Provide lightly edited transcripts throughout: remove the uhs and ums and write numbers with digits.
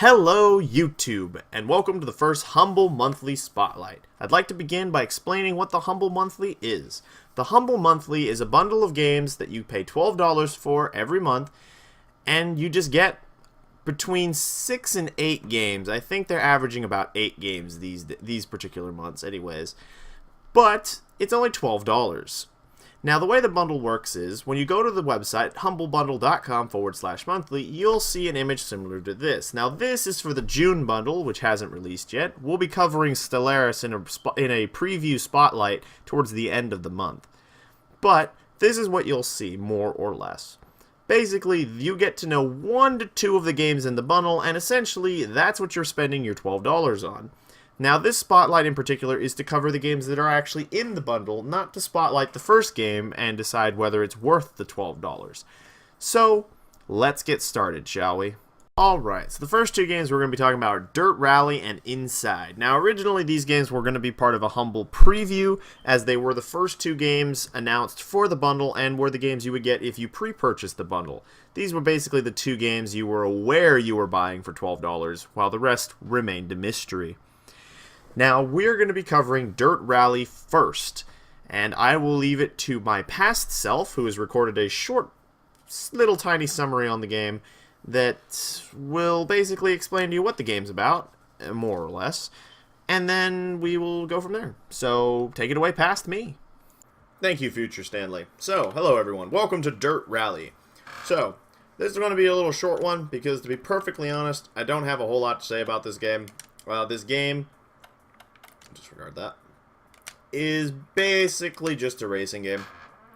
Hello YouTube, and welcome to the first Humble Monthly Spotlight. I'd like to begin by explaining what the Humble Monthly is. The Humble Monthly is a bundle of games that you pay $12 for every month, and you just get between 6 and 8 games. I think they're averaging about 8 games these particular months anyways. But it's only $12. Now, the way the bundle works is, when you go to the website, humblebundle.com/monthly, you'll see an image similar to this. Now, this is for the June bundle, which hasn't released yet. We'll be covering Stellaris in a preview spotlight towards the end of the month. But this is what you'll see, more or less. Basically, you get to know 1 to 2 of the games in the bundle, and essentially, that's what you're spending your $12 on. Now, this spotlight in particular is to cover the games that are actually in the bundle, not to spotlight the first game and decide whether it's worth the $12. So, let's get started, shall we? Alright, so the first 2 games we're going to be talking about are Dirt Rally and Inside. Now, originally these games were going to be part of a Humble preview, as they were the first 2 games announced for the bundle and were the games you would get if you pre-purchased the bundle. These were basically the 2 games you were aware you were buying for $12, while the rest remained a mystery. Now, we're going to be covering Dirt Rally first, and I will leave it to my past self, who has recorded a short, little tiny summary on the game that will basically explain to you what the game's about, more or less, and then we will go from there. So, take it away past me. Thank you, Future Stanley. So, hello everyone. Welcome to Dirt Rally. So, this is going to be a little short one, because to be perfectly honest, I don't have a whole lot to say about this game. This game, disregard that, is basically just a racing game.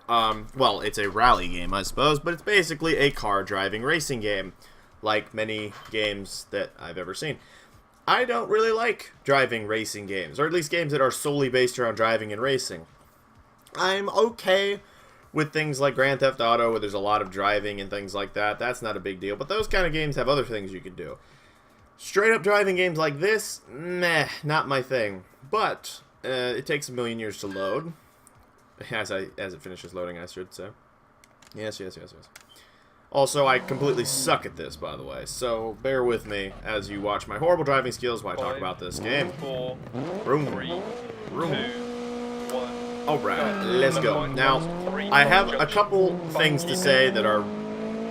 Well, it's a rally game, I suppose, but it's basically a car driving racing game, like many games that I've ever seen. I don't really like driving racing games, or at least games that are solely based around driving and racing. I'm okay with things like Grand Theft Auto, where there's a lot of driving and things like that. That's not a big deal, but those kind of games have other things you can do. Straight up driving games like this, meh, not my thing. But it takes a million years to load. As it finishes loading, I should say. Yes. Also, I completely suck at this, by the way. So bear with me as you watch my horrible driving skills while I talk about this game. 4, Room. 3, 2, 1. Alright, let's go. Now, I have a couple things to say that are,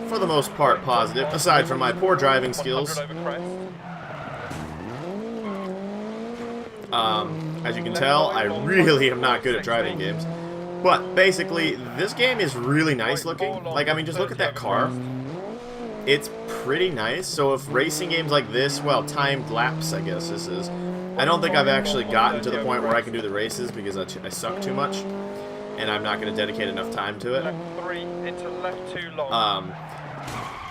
for the most part, positive, aside from my poor driving skills. As you can tell, I really am not good at driving games. But, basically, this game is really nice looking. Like, I mean, just look at that car. It's pretty nice. So if racing games like this, well, timed laps, I guess this is. I don't think I've actually gotten to the point where I can do the races because I suck too much. And I'm not going to dedicate enough time to it. Left 3 into left 2 long.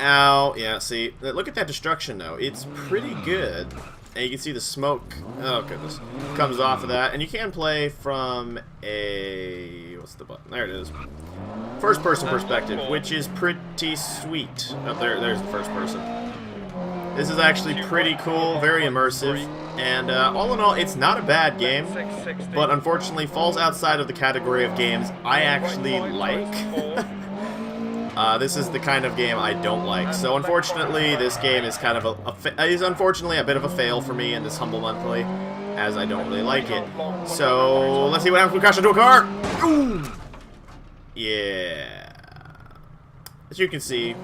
Ow. Yeah, see, look at that destruction, though. It's pretty good. And you can see the smoke, oh goodness, comes off of that. And you can play from a, what's the button? There it is. First person perspective, which is pretty sweet. Oh, there's the first person. This is actually pretty cool, very immersive. And all in all, it's not a bad game, but unfortunately falls outside of the category of games I actually like. This is the kind of game I don't like. So unfortunately, this game is kind of unfortunately a bit of a fail for me in this Humble Monthly, as I don't really like it. So let's see what happens when we crash into a car. Ooh! Yeah. As you can see,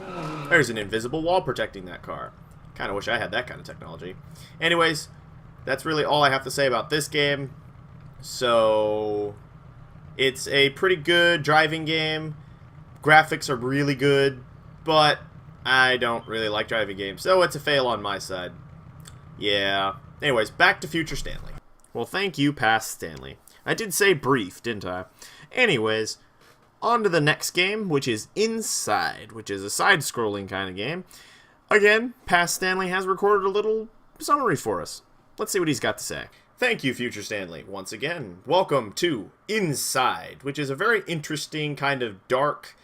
there's an invisible wall protecting that car. Kind of wish I had that kind of technology. Anyways, that's really all I have to say about this game. So it's a pretty good driving game. Graphics are really good, but I don't really like driving games, so it's a fail on my side. Yeah. Anyways, back to Future Stanley. Well, thank you, past Stanley. I did say brief, didn't I? Anyways, on to the next game, which is Inside, which is a side-scrolling kind of game. Again, past Stanley has recorded a little summary for us. Let's see what he's got to say. Thank you, Future Stanley, once again. Welcome to Inside, which is a very interesting, kind of dark,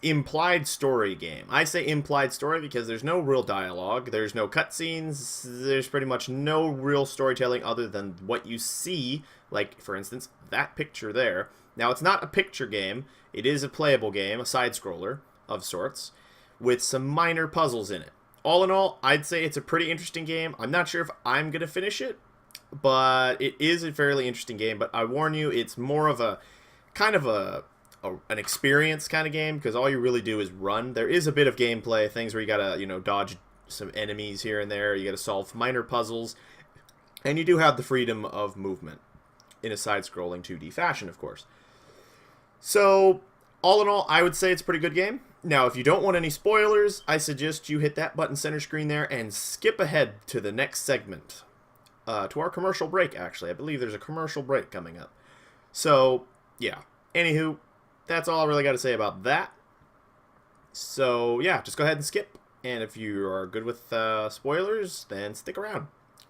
implied story game. I say implied story because there's no real dialogue, there's no cutscenes, there's pretty much no real storytelling other than what you see, like, for instance, that picture there. Now, it's not a picture game, it is a playable game, a side-scroller of sorts, with some minor puzzles in it. all in all, I'd say it's a pretty interesting game. I'm not sure if I'm going to finish it, but it is a fairly interesting game. But I warn you, it's more of a kind of an experience kind of game, because all you really do is run. There is a bit of gameplay, things where you gotta, you know, dodge some enemies here and there. You gotta solve minor puzzles, and you do have the freedom of movement in a side-scrolling 2D fashion, of course. So, all in all, I would say it's a pretty good game. Now, if you don't want any spoilers, I suggest you hit that button center screen there and skip ahead to the next segment. To our commercial break, actually. I believe there's a commercial break coming up. So, yeah. Anywho, that's all I really got to say about that. So, yeah, just go ahead and skip. And if you are good with spoilers, then stick around.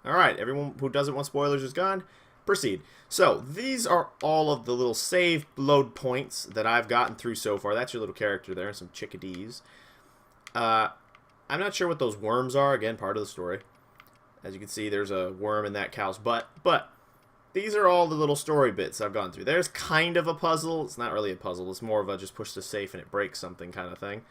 Alright, everyone who doesn't want spoilers is gone. Proceed. So, these are all of the little save load points that I've gotten through so far. That's your little character there, some chickadees. I'm not sure what those worms are. Again, part of the story. As you can see, there's a worm in that cow's butt. But these are all the little story bits I've gone through. There's kind of a puzzle. It's not really a puzzle. It's more of a just push the safe and it breaks something kind of thing.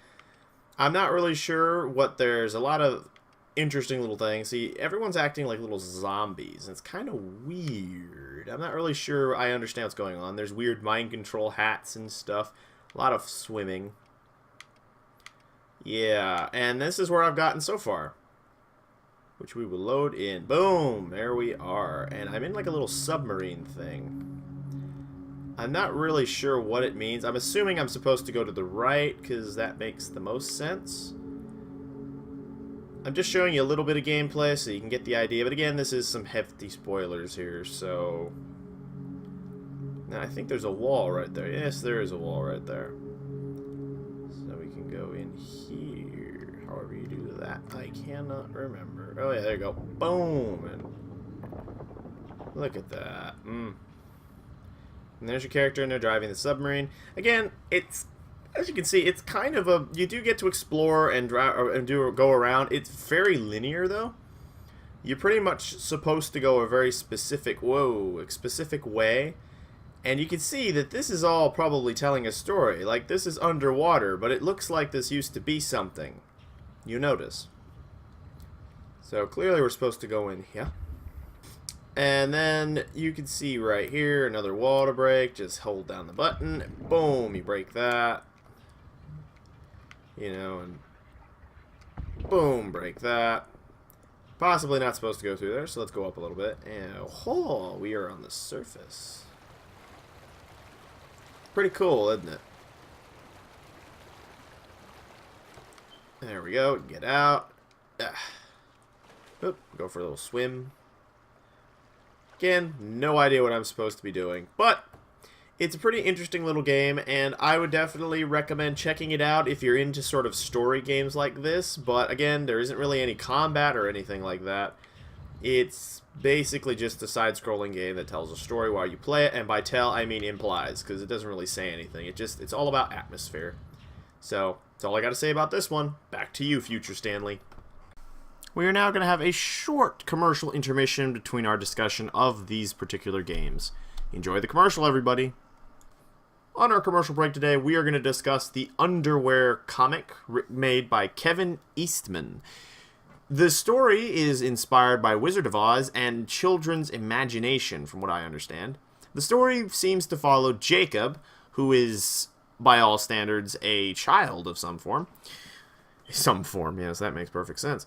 I'm not really sure what there's a lot of interesting little things. See, everyone's acting like little zombies, and it's kind of weird. I'm not really sure I understand what's going on. There's weird mind control hats and stuff. A lot of swimming. Yeah, and this is where I've gotten so far, which we will load in. Boom! There we are. And I'm in like a little submarine thing. I'm not really sure what it means. I'm assuming I'm supposed to go to the right, because that makes the most sense. I'm just showing you a little bit of gameplay so you can get the idea. But again, this is some hefty spoilers here, so... Now, I think there's a wall right there. Yes, there is a wall right there. So we can go in here. However you do that, I cannot remember. Oh yeah, there you go. Boom! And look at that. And there's your character, and they're driving the submarine. Again, it's... As you can see, it's kind of a... You do get to explore and go around. It's very linear, though. You're pretty much supposed to go a very specific way. And you can see that this is all probably telling a story. Like, this is underwater, but it looks like this used to be something. You notice. So, clearly we're supposed to go in here. And then you can see right here, another wall to break. Just hold down the button. Boom, you break that. You know, and boom, break that. Possibly not supposed to go through there, so let's go up a little bit. And oh, we are on the surface. Pretty cool, isn't it? There we go. Get out. Oop, go for a little swim. Again, no idea what I'm supposed to be doing, but it's a pretty interesting little game, and I would definitely recommend checking it out if you're into sort of story games like this. But again, there isn't really any combat or anything like that. It's basically just a side-scrolling game that tells a story while you play it, and by tell, I mean implies, because it doesn't really say anything. It's all about atmosphere. So, that's all I got to say about this one. Back to you, Future Stanley. We are now going to have a short commercial intermission between our discussion of these particular games. Enjoy the commercial, everybody. On our commercial break today, we are going to discuss the Underwear comic made by Kevin Eastman. The story is inspired by Wizard of Oz and children's imagination, from what I understand. The story seems to follow Jacob, who is, by all standards, a child of some form. Some form, yes, that makes perfect sense.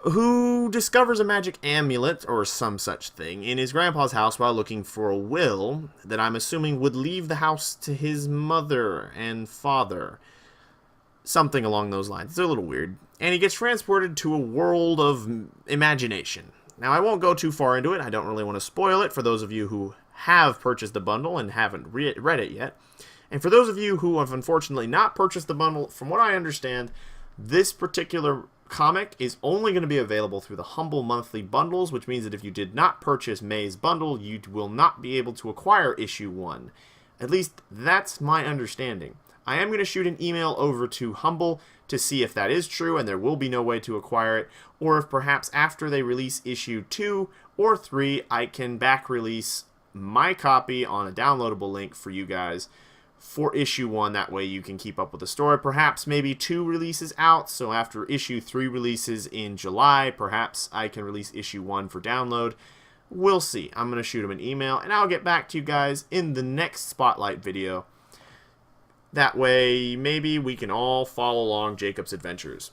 Who discovers a magic amulet, or some such thing, in his grandpa's house while looking for a will that I'm assuming would leave the house to his mother and father. Something along those lines. It's a little weird. And he gets transported to a world of imagination. Now, I won't go too far into it. I don't really want to spoil it for those of you who have purchased the bundle and haven't read it yet. And for those of you who have unfortunately not purchased the bundle, from what I understand, this particular comic is only going to be available through the Humble monthly bundles, which means that if you did not purchase May's bundle, you will not be able to acquire issue 1. At least, that's my understanding. I am going to shoot an email over to Humble to see if that is true, and there will be no way to acquire it, or if perhaps after they release issue 2 or 3, I can back release my copy on a downloadable link for you guys for issue 1. That way you can keep up with the story. Perhaps maybe 2 releases out. So after issue 3 releases in July, perhaps I can release issue 1 for download. We'll see. I'm going to shoot him an email, and I'll get back to you guys in the next Spotlight video. That way, maybe we can all follow along Jacob's adventures.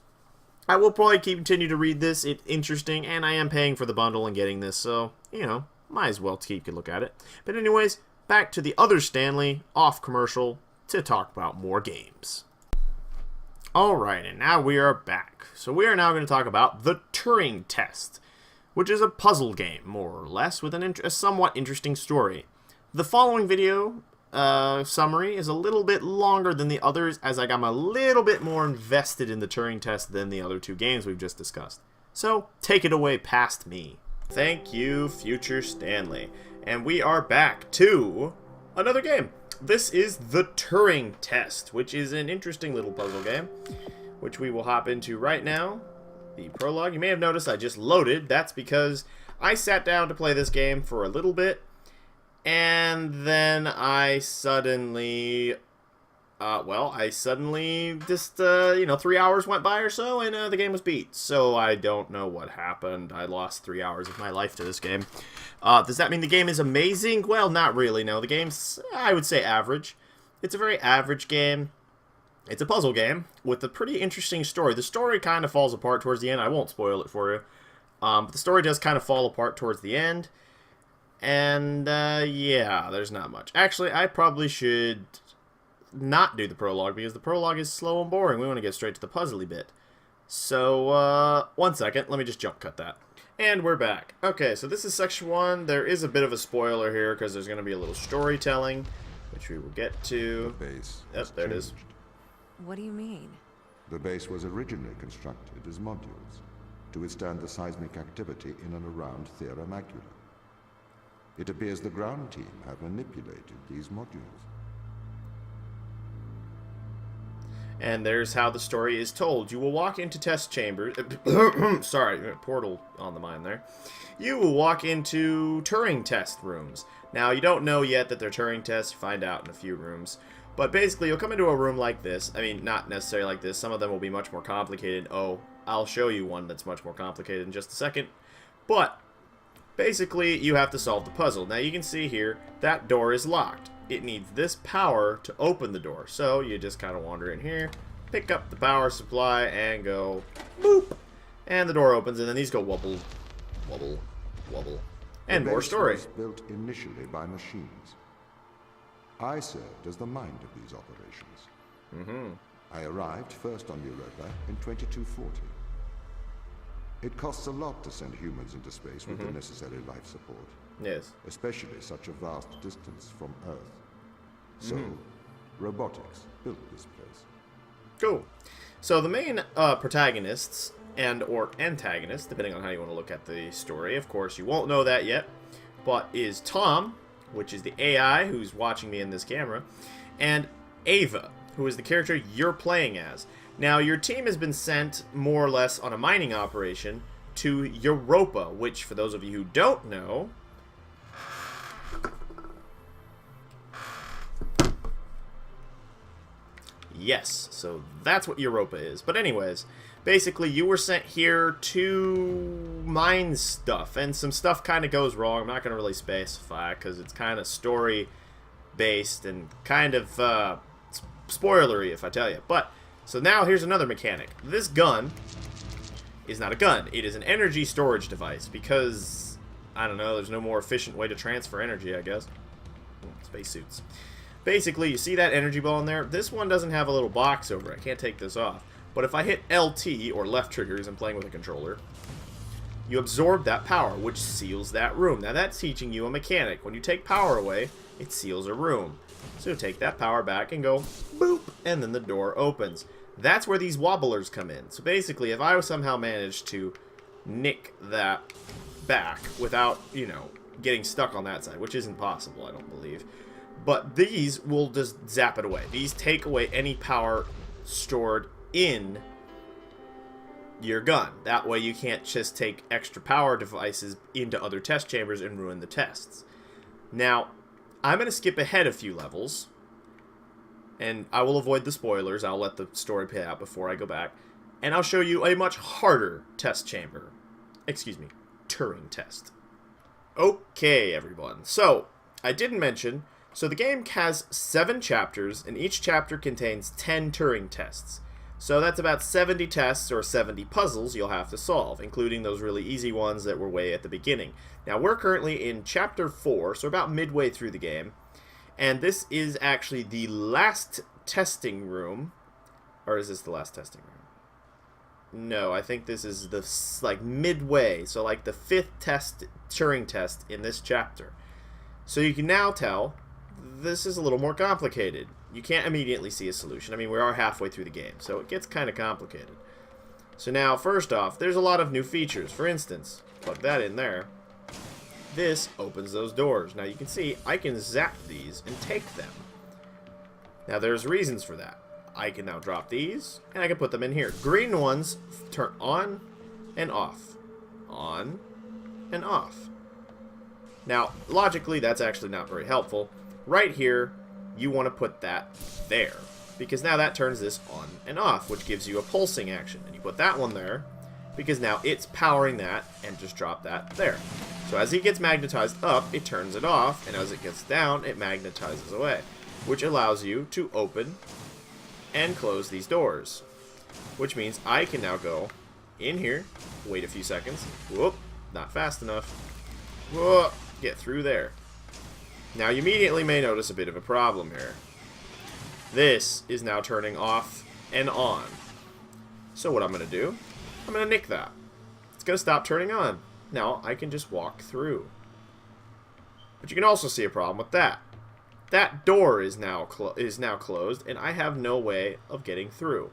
I will probably continue to read this. It's interesting, and I am paying for the bundle and getting this, so, you know, might as well keep a look at it. But anyways, back to the other Stanley, off commercial, to talk about more games. Alright, and now we are back. So we are now going to talk about the Turing Test, which is a puzzle game, more or less, with a somewhat interesting story. The following video summary is a little bit longer than the others, as I'm a little bit more invested in the Turing Test than the other 2 games we've just discussed. So, take it away past me. Thank you, future Stanley. And we are back to another game. This is the Turing Test, which is an interesting little puzzle game, which we will hop into right now. The prologue. You may have noticed I just loaded. That's because I sat down to play this game for a little bit, and then I suddenly, just, 3 hours went by or so, and the game was beat. So I don't know what happened. I lost 3 hours of my life to this game. Does that mean the game is amazing? Well, not really, no. The game's, I would say, average. It's a very average game. It's a puzzle game with a pretty interesting story. The story kind of falls apart towards the end. I won't spoil it for you. But the story does kind of fall apart towards the end. And, yeah, there's not much. Actually, I probably should not do the prologue, because the prologue is slow and boring. We want to get straight to the puzzly bit. So, 1 second. Let me just jump cut that. And we're back. Okay, so this is section 1. There is a bit of a spoiler here, because there's going to be a little storytelling, which we will get to. The base. Yep, there it is. What do you mean? The base was originally constructed as modules to withstand the seismic activity in and around Thera Macula. It appears the ground team have manipulated these modules. And there's how the story is told. You will walk into test chambers. Sorry, portal on the mind there. You will walk into Turing test rooms. Now, you don't know yet that they're Turing tests. You find out in a few rooms. But basically, you'll come into a room like this. I mean, not necessarily like this. Some of them will be much more complicated. Oh, I'll show you one that's much more complicated in just a second. But basically, you have to solve the puzzle. Now, you can see here, that door is locked. It needs this power to open the door. So, you just kind of wander in here, pick up the power supply, and go boop. And the door opens, and then these go wobble, wobble, wobble. And more story. The base was built initially by machines. I served as the mind of these operations. I arrived first on Europa in 2240. It costs a lot to send humans into space with the necessary life support. Yes. Especially such a vast distance from Earth. So, robotics built this place. Cool. So the main protagonists and/or antagonists, depending on how you want to look at the story, of course, you won't know that yet, but is Tom, which is the AI who's watching me in this camera, and Ava, who is the character you're playing as. Now, your team has been sent, more or less, on a mining operation to Europa, which, for those of you who don't know... Yes, so that's what Europa is. But anyways, basically, you were sent here to mine stuff, and some stuff kind of goes wrong. I'm not going to really specify, because it's kind of story-based and kind of spoilery, if I tell you. But, so now here's another mechanic. This gun is not a gun. It is an energy storage device, because, I don't know, there's no more efficient way to transfer energy, I guess. Spacesuits. Basically, you see that energy ball in there? This one doesn't have a little box over it. I can't take this off. But if I hit LT, or left triggers, I'm playing with a controller, you absorb that power, which seals that room. Now, that's teaching you a mechanic. When you take power away, it seals a room. So take that power back and go boop, and then the door opens. That's where these wobblers come in. So basically, if I somehow managed to nick that back without, you know, getting stuck on that side, which isn't possible, I don't believe. But these will just zap it away. These take away any power stored in your gun. That way you can't just take extra power devices into other test chambers and ruin the tests. Now, I'm going to skip ahead a few levels And I will avoid the spoilers. I'll let the story play out before I go back. And I'll show you a much harder test chamber. Excuse me, Turing test. Okay, everyone. So, I didn't mention, so the game has 7 chapters, and each chapter contains 10 Turing tests. So that's about 70 tests or 70 puzzles you'll have to solve, including those really easy ones that were way at the beginning. Now, we're currently in Chapter 4, so about midway through the game. And this is actually the last testing room. Or is this the last testing room? No, I think this is the, like, midway. So, like, the 5th test, Turing test in this chapter. So you can now tell this is a little more complicated. You can't immediately see a solution. I mean, we are halfway through the game, so it gets kind of complicated. So now, first off, there's a lot of new features. For instance, plug that in there. This opens those doors. Now you can see I can zap these and take them. Now there's reasons for that. I can now drop these, and I can put them in here. Green ones turn on and off. On and off. Now, logically, that's actually not very helpful. Right here, you want to put that there, because now that turns this on and off, which gives you a pulsing action. And you put that one there, because now it's powering that, and just drop that there. So as it gets magnetized up, it turns it off, and as it gets down, it magnetizes away, which allows you to open and close these doors, which means I can now go in here, wait a few seconds, whoop, not fast enough, whoop, get through there. Now you immediately may notice a bit of a problem here. This is now turning off and on. So what I'm going to do, I'm going to nick that. It's going to stop turning on. Now I can just walk through. But you can also see a problem with that. That door is now closed, and I have no way of getting through.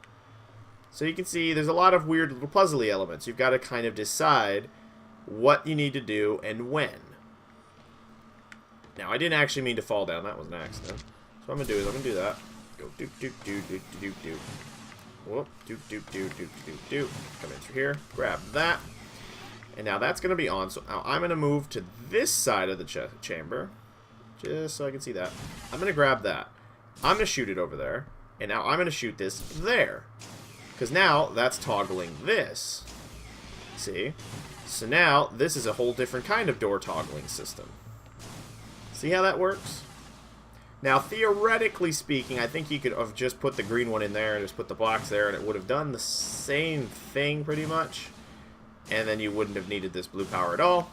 So you can see there's a lot of weird little puzzly elements. You've got to kind of decide what you need to do and when. Now, I didn't actually mean to fall down. That was an accident. So what I'm going to do is I'm going to do that. Go doop doop doop doop doop doop. Whoop, doop doop doop doop doop doop. Come in through here. Grab that. And now that's going to be on. So now I'm going to move to this side of the chamber. Just so I can see that. I'm going to grab that. I'm going to shoot it over there. And now I'm going to shoot this there. Because now that's toggling this. See? So now this is a whole different kind of door toggling system. See how that works? Now, theoretically speaking, I think you could have just put the green one in there and just put the blocks there, and it would have done the same thing pretty much. And then you wouldn't have needed this blue power at all.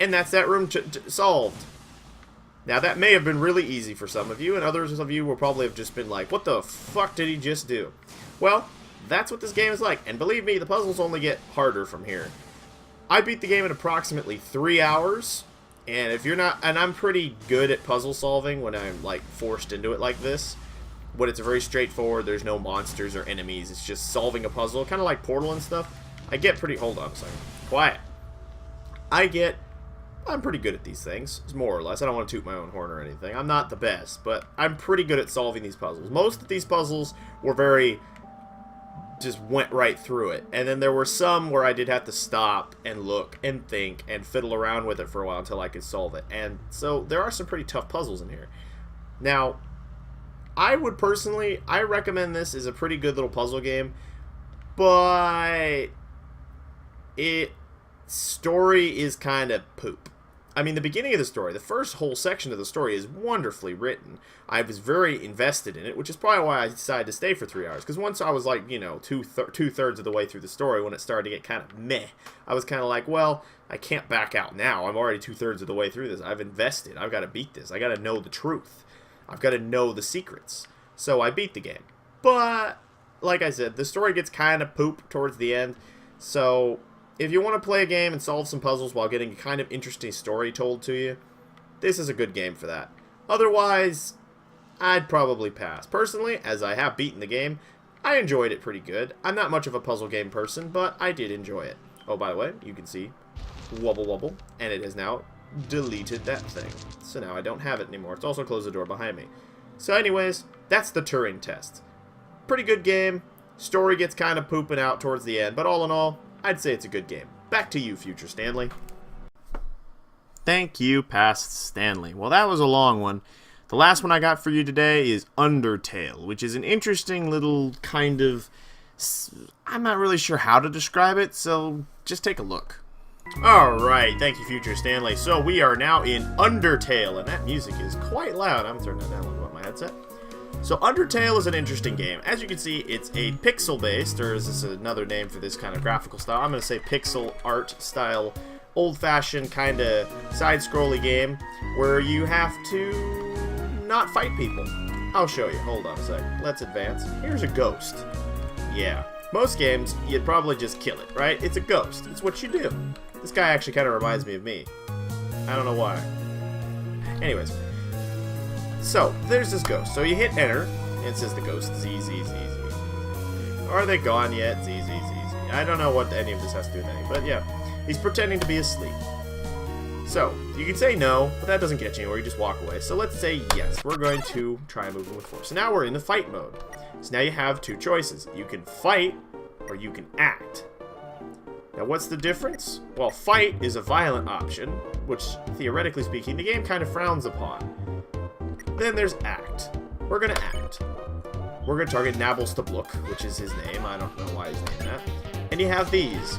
And that's that room solved. Now, that may have been really easy for some of you, and others of you will probably have just been like, what the fuck did he just do? Well, that's what this game is like. And believe me, the puzzles only get harder from here. I beat the game in approximately 3 hours. And if you're not, and I'm pretty good at puzzle solving when I'm like forced into it like this. When it's very straightforward, there's no monsters or enemies, it's just solving a puzzle, kind of like Portal and stuff. I get pretty, hold on a second, quiet. I'm pretty good at these things, more or less. I don't want to toot my own horn or anything. I'm not the best, but I'm pretty good at solving these puzzles. Most of these puzzles were just went right through it. And then there were some where I did have to stop and look and think and fiddle around with it for a while until I could solve it. And so there are some pretty tough puzzles in here. Now, I recommend this as a pretty good little puzzle game, but story is kind of poop. I mean, the beginning of the story, the first whole section of the story is wonderfully written. I was very invested in it, which is probably why I decided to stay for 3 hours. Because once I was like, you know, two-thirds of the way through the story, when it started to get kind of meh, I was kind of like, well, I can't back out now. I'm already 2/3 of the way through this. I've invested. I've got to beat this. I got to know the truth. I've got to know the secrets. So I beat the game. But, like I said, the story gets kind of poop towards the end. So if you want to play a game and solve some puzzles while getting a kind of interesting story told to you, this is a good game for that. Otherwise, I'd probably pass. Personally, as I have beaten the game, I enjoyed it pretty good. I'm not much of a puzzle game person, but I did enjoy it. Oh, by the way, you can see wobble wobble, and it has now deleted that thing. So now I don't have it anymore. It's also closed the door behind me. So anyways, that's the Turing Test. Pretty good game. Story gets kind of pooping out towards the end, but all in all, I'd say it's a good game. Back to you, Future Stanley. Thank you, Past Stanley. Well, that was a long one. The last one I got for you today is Undertale, which is an interesting little kind of... I'm not really sure how to describe it, so just take a look. Alright, thank you, Future Stanley. So we are now in Undertale, and that music is quite loud. I'm turning that down a little bit on my headset. So Undertale is an interesting game. As you can see, it's a pixel-based, or is this another name for this kind of graphical style? I'm going to say pixel art style, old-fashioned kind of side-scrolly game where you have to not fight people. I'll show you. Hold on a sec. Let's advance. Here's a ghost. Yeah. Most games, you'd probably just kill it, right? It's a ghost. It's what you do. This guy actually kind of reminds me of me. I don't know why. Anyways. So, there's this ghost. So you hit enter, and it says the ghost, Z, Z, Z, Z, Z. Are they gone yet? Z, Z, Z, Z. I don't know what any of this has to do with anything, but yeah. He's pretending to be asleep. So, you can say no, but that doesn't get you anywhere, you just walk away. So let's say yes, we're going to try and move him with force. So now we're in the fight mode. So now you have two choices. You can fight, or you can act. Now what's the difference? Well, fight is a violent option, which, theoretically speaking, the game kind of frowns upon. Then there's act. We're going to act. We're going to target Nablestabluk, which is his name. I don't know why he's named that. And you have these.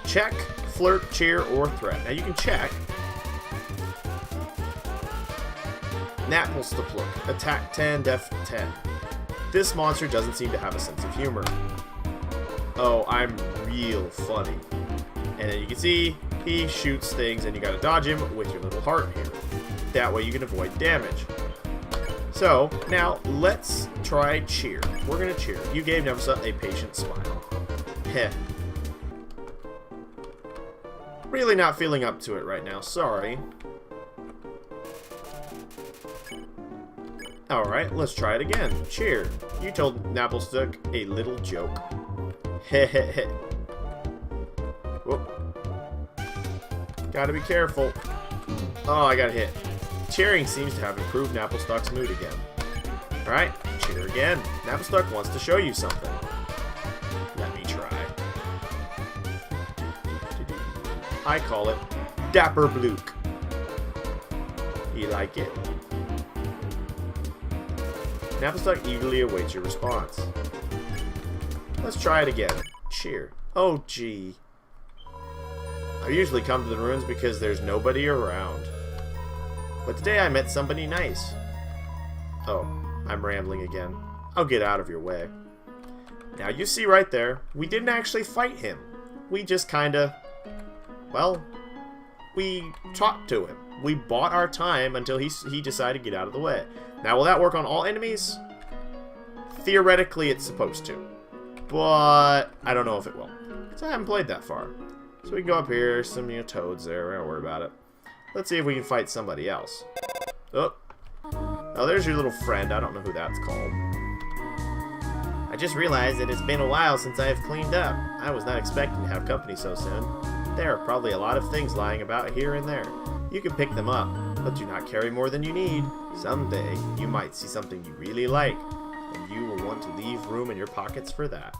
Check, flirt, cheer, or threat. Now you can check. Nablestabluk. Attack 10, def 10. This monster doesn't seem to have a sense of humor. Oh, I'm real funny. And then you can see he shoots things and you gotta dodge him with your little heart here. That way you can avoid damage. So, now let's try cheer. We're gonna cheer. You gave Nemesis a patient smile. Heh. Really not feeling up to it right now, sorry. Alright, let's try it again. Cheer. You told Nablestabluk a little joke. Hehehe. Whoop. Gotta be careful. Oh, I got hit. Cheering seems to have improved Nablestabluk's mood again. Alright, cheer again. Nablestabluk wants to show you something. Let me try. I call it Dapper Blook. You like it? Nablestabluk eagerly awaits your response. Let's try it again. Cheer. Oh, gee. I usually come to the ruins because there's nobody around. But today I met somebody nice. Oh, I'm rambling again. I'll get out of your way. Now you see right there, we didn't actually fight him. We just kinda... well, we talked to him. We bought our time until he decided to get out of the way. Now, will that work on all enemies? Theoretically, it's supposed to. But I don't know if it will. Because I haven't played that far. So we can go up here. Some toads there. We're not worried about it. Let's see if we can fight somebody else. Oh. Oh, there's your little friend. I don't know who that's called. I just realized that it's been a while since I have cleaned up. I was not expecting to have company so soon. There are probably a lot of things lying about here and there. You can pick them up, but do not carry more than you need. Someday, you might see something you really like, and you will want to leave room in your pockets for that.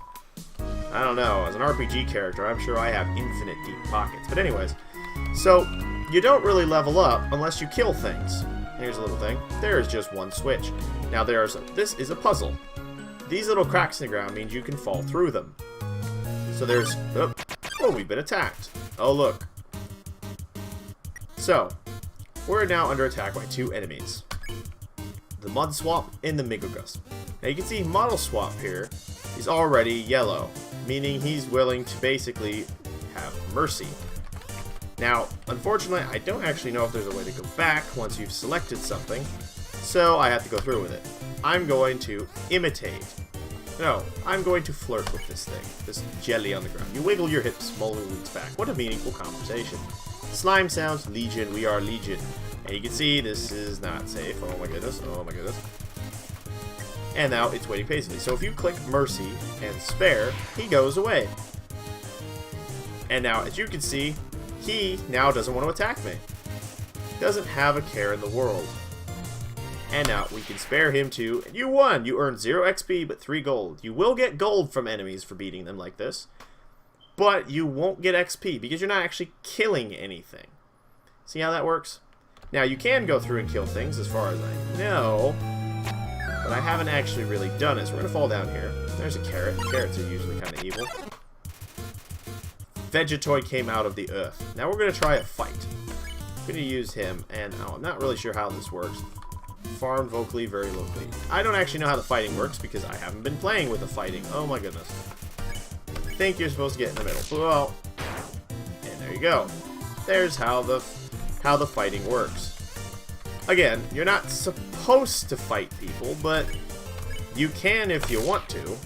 I don't know, as an RPG character, I'm sure I have infinite deep pockets. But anyways, so, you don't really level up unless you kill things. Here's a little thing. There is just one switch. Now this is a puzzle. These little cracks in the ground means you can fall through them. So there's... oh, we've been attacked. Oh, look. So, we're now under attack by two enemies. The Mud Swap and the Migogus. Now you can see Model Swap here is already yellow, meaning he's willing to basically have mercy. Now, unfortunately, I don't actually know if there's a way to go back once you've selected something, so I have to go through with it. I'm going to imitate. No, I'm going to flirt with this thing, this jelly on the ground. You wiggle your hips, Molar leans back. What a meaningful conversation. Slime sounds, Legion, we are Legion. And you can see this is not safe. Oh my goodness, oh my goodness. And now it's waiting patiently. So if you click Mercy and Spare, he goes away. And now, as you can see, he now doesn't want to attack me. Doesn't have a care in the world. And now we can spare him too. You won! You earned 0 XP but 3 gold. You will get gold from enemies for beating them like this. But you won't get XP because you're not actually killing anything. See how that works? Now, you can go through and kill things, as far as I know, but I haven't actually really done it, so we're going to fall down here. There's a carrot. Carrots are usually kind of evil. Vegetoid came out of the earth. Now we're going to try a fight. I'm going to use him, and I'm not really sure how this works. Farm vocally, very locally. I don't actually know how the fighting works because I haven't been playing with the fighting. Oh my goodness. I think you're supposed to get in the middle. Well, and there you go. There's how the fighting works. Again, you're not supposed to fight people, but you can if you want to.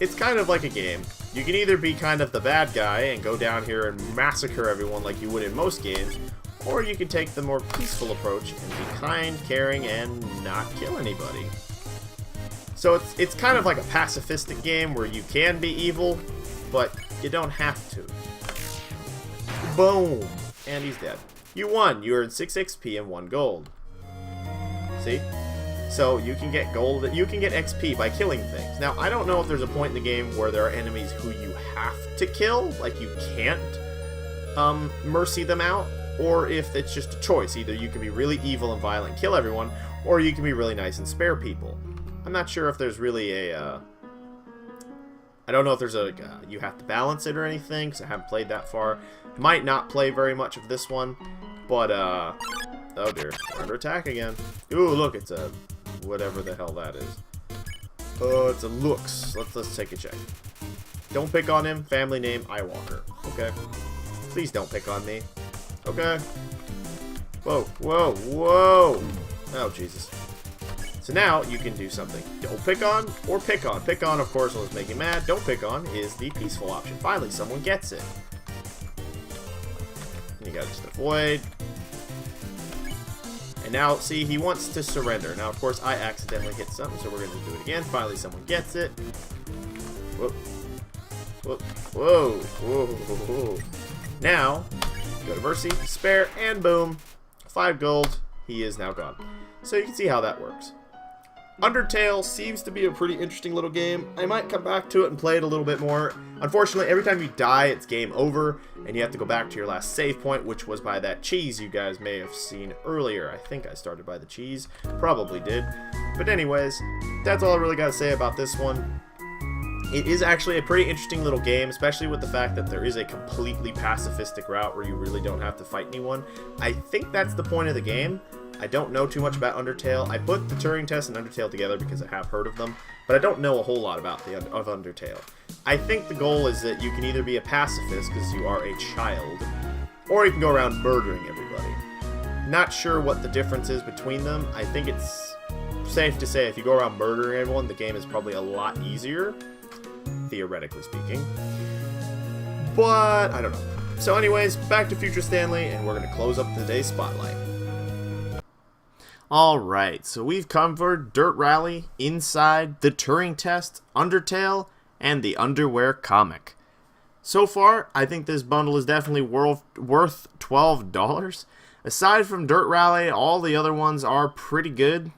It's kind of like a game. You can either be kind of the bad guy and go down here and massacre everyone like you would in most games, or you can take the more peaceful approach and be kind, caring, and not kill anybody. So it's kind of like a pacifistic game where you can be evil, but you don't have to. Boom! And he's dead. You won! You earned 6 XP and 1 gold. See? So you can get gold, you can get XP by killing things. Now, I don't know if there's a point in the game where there are enemies who you have to kill, like you can't mercy them out, or if it's just a choice. Either you can be really evil and violent and kill everyone, or you can be really nice and spare people. I'm not sure if there's really a, I don't know if there's a, you have to balance it or anything, because I haven't played that far. Might not play very much of this one, but, oh dear, we're under attack again. Ooh, look, it's a, whatever the hell that is. Oh, it's a Lux. Let's take a check. Don't pick on him. Family name, Eyewalker. Okay. Please don't pick on me. Okay. Whoa, whoa, whoa. Oh, Jesus. So now you can do something. Don't pick on or pick on. Pick on, of course, will just make you mad. Don't pick on is the peaceful option. Finally, someone gets it. And you gotta just avoid. And now, see, he wants to surrender. Now, of course, I accidentally hit something, so we're going to do it again. Finally, someone gets it. Whoa. Whoa. Whoa. Whoa. Whoa. Now, go to mercy, spare, and boom. 5 gold. He is now gone. So you can see how that works. Undertale seems to be a pretty interesting little game. I might come back to it and play it a little bit more. Unfortunately, every time you die, it's game over, and you have to go back to your last save point, which was by that cheese you guys may have seen earlier. I think I started by the cheese. Probably did. But anyways, that's all I really got to say about this one. It is actually a pretty interesting little game, especially with the fact that there is a completely pacifistic route where you really don't have to fight anyone. I think that's the point of the game. I don't know too much about Undertale. I put the Turing Test and Undertale together because I have heard of them, but I don't know a whole lot about of Undertale. I think the goal is that you can either be a pacifist because you are a child, or you can go around murdering everybody. Not sure what the difference is between them. I think it's safe to say if you go around murdering everyone, the game is probably a lot easier, theoretically speaking. But I don't know. So anyways, back to Future Stanley, and we're going to close up today's spotlight. Alright, so we've covered Dirt Rally, Inside, the Turing Test, Undertale, and the Underwear comic. So far, I think this bundle is definitely worth $12. Aside from Dirt Rally, all the other ones are pretty good.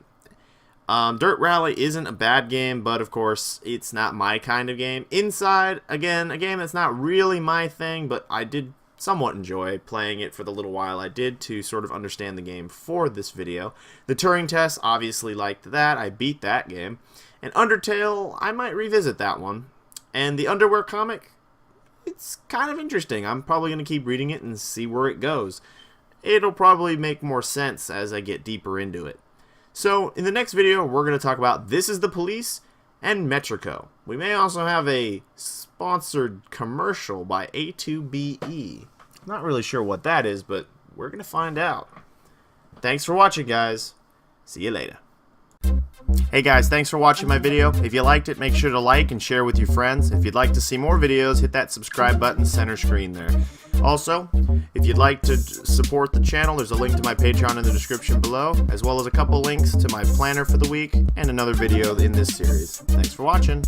Dirt Rally isn't a bad game, but of course, it's not my kind of game. Inside, again, a game that's not really my thing, but I did somewhat enjoy playing it for the little while I did to sort of understand the game for this video. The Turing Test, obviously liked that. I beat that game. And Undertale, I might revisit that one. And the Underwear comic, it's kind of interesting. I'm probably going to keep reading it and see where it goes. It'll probably make more sense as I get deeper into it. So, in the next video, we're going to talk about This Is the Police and Metrico. We may also have a sponsored commercial by A2BE. Not really sure what that is, but we're going to find out. Thanks for watching, guys. See you later. Hey guys, thanks for watching my video. If you liked it, make sure to like and share with your friends. If you'd like to see more videos, hit that subscribe button center screen there. Also, if you'd like to support the channel, there's a link to my Patreon in the description below, as well as a couple links to my planner for the week and another video in this series. Thanks for watching.